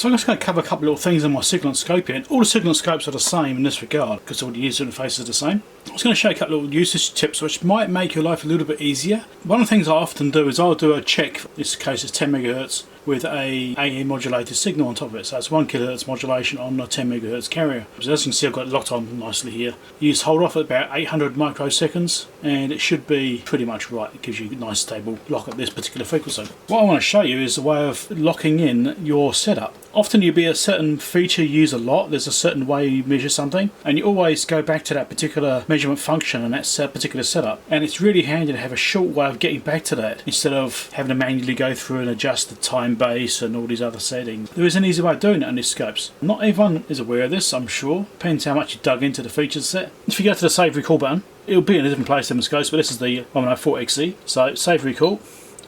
So I'm just going to cover a couple of little things in my Siglent scope here. And all the Siglent scopes are the same in this regard because all the user interfaces are the same. I was going to show you a couple of little usage tips which might make your life a little bit easier. One of the things I often do is I'll do a check, in this case it's 10 MHz with a AE modulated signal on top of it. So it's 1 kHz modulation on a 10 MHz carrier. So as you can see, I've got it locked on nicely here. You just hold off at about 800 microseconds and it should be pretty much right. It gives you a nice stable lock at this particular frequency. What I want to show you is a way of locking in your setup. Often you'll be a certain feature you use a lot, there's a certain way you measure something, and you always go back to that particular measurement function and that particular setup. And it's really handy to have a short way of getting back to that instead of having to manually go through and adjust the time base and all these other settings. There is an easy way of doing it on these scopes. Not everyone is aware of this, I'm sure. Depends how much you dug into the features set. If you go to the save recall button, it'll be in a different place than the scopes, but this is the 104X-E. So save recall.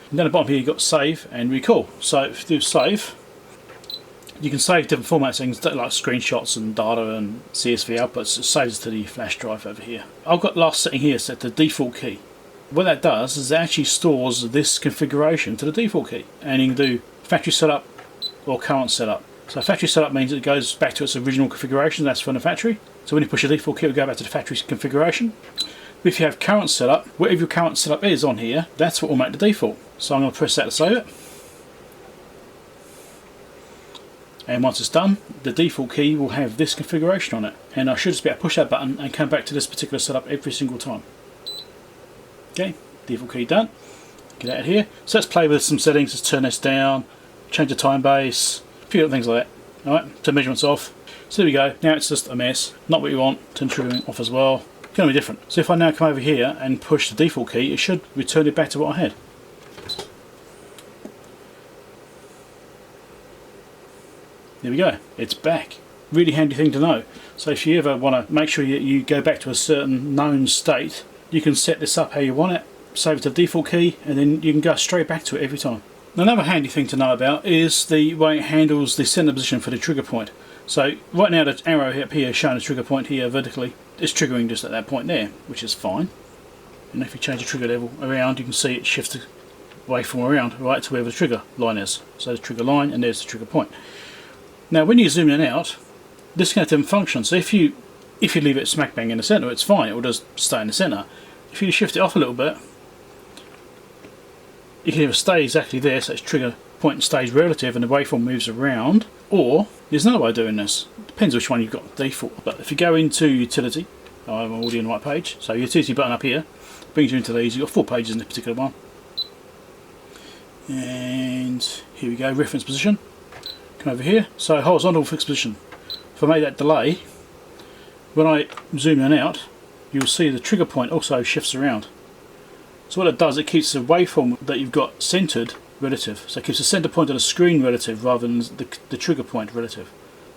And down the bottom here you've got save and recall. So if you do save, you can save different formats, things like screenshots and data and CSV outputs. It saves to the flash drive over here. I've got last setting here set to default key. What that does is it actually stores this configuration to the default key, and you can do factory setup or current setup. So factory setup means it goes back to its original configuration, that's from the factory. So when you push the default key, it will go back to the factory configuration. If you have current setup, whatever your current setup is on here, that's what will make the default. So I'm going to press that to save it. And once it's done, the default key will have this configuration on it. And I should just be able to push that button and come back to this particular setup every single time. Okay, default key done. Get out of here. So let's play with some settings. Let's turn this down, change the time base, a few other things like that. Alright, turn measurements off. So there we go. Now it's just a mess. Not what you want. Turn triggering off as well. It's going to be different. So if I now come over here and push the default key, it should return it back to what I had. There we go, it's back. Really handy thing to know. So if you ever want to make sure you go back to a certain known state, you can set this up how you want it, save it to the default key, and then you can go straight back to it every time. Another handy thing to know about is the way it handles the center position for the trigger point. So right now the arrow up here is showing the trigger point here vertically. It's triggering just at that point there, which is fine. And if you change the trigger level around, you can see it shifts the waveform around right to where the trigger line is. So there's the trigger line and there's the trigger point. Now when you zoom in and out, this can have different functions. So if you leave it smack bang in the centre, it's fine, it will just stay in the centre. If you shift it off a little bit, you can either stay exactly there, so its trigger point stays relative and the waveform moves around, or there's another way of doing this. Depends which one you've got default. But if you go into utility, I'm already on the right page, so utility button up here brings you into these. You've got 4 pages in this particular one. And here we go, reference position. Over here, so horizontal fixed position. If I make that delay, when I zoom in and out, you'll see the trigger point also shifts around. So what it does, it keeps the waveform that you've got centered relative. So it keeps the center point of the screen relative rather than the trigger point relative.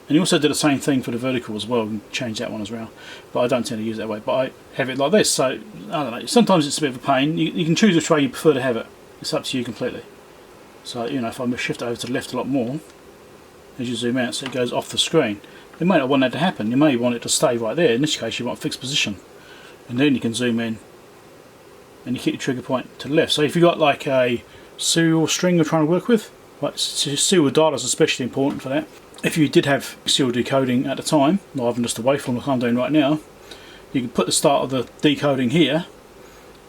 And you also do the same thing for the vertical as well, and change that one as well. But I don't tend to use it that way, but I have it like this. So I don't know, sometimes it's a bit of a pain. You can choose which way you prefer to have it. It's up to you completely. So you know, if I shift it over to the left a lot more, as you zoom out, so it goes off the screen. You may not want that to happen, you may want it to stay right there. In this case you want fixed position, and then you can zoom in and you keep your trigger point to the left. So if you've got like a serial string you're trying to work with, like serial data is especially important for that. If you did have serial decoding at the time, rather than just a waveform like I'm doing right now, you can put the start of the decoding here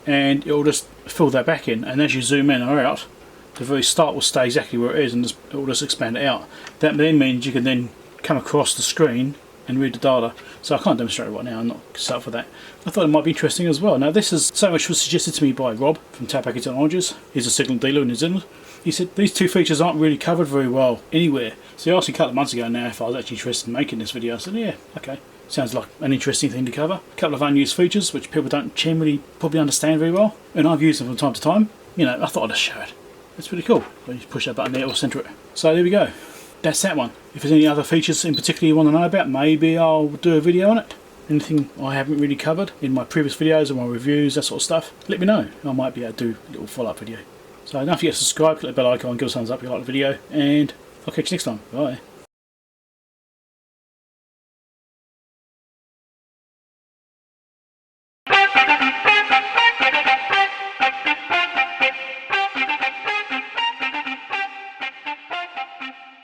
and it will just fill that back in, and as you zoom in or out, the very start will stay exactly where it is and it will just expand it out. That then means you can then come across the screen and read the data. So I can't demonstrate it right now, I'm not set up for that. I thought it might be interesting as well. Now this is so much was suggested to me by Rob from Tapaki Technologies. He's a Siglent dealer in New Zealand. He said these 2 features aren't really covered very well anywhere. So he asked me a couple of months ago now if I was actually interested in making this video. I said yeah, okay. Sounds like an interesting thing to cover. A couple of unused features which people don't generally probably understand very well. And I've used them from time to time. You know, I thought I'd just show it. It's pretty cool. When you push that button there, it will centre it. So there we go. That's that one. If there's any other features in particular you want to know about, maybe I'll do a video on it. Anything I haven't really covered in my previous videos or my reviews, that sort of stuff, let me know. I might be able to do a little follow-up video. So don't forget to subscribe, click the bell icon, give us a thumbs up if you like the video, and I'll catch you next time. Bye.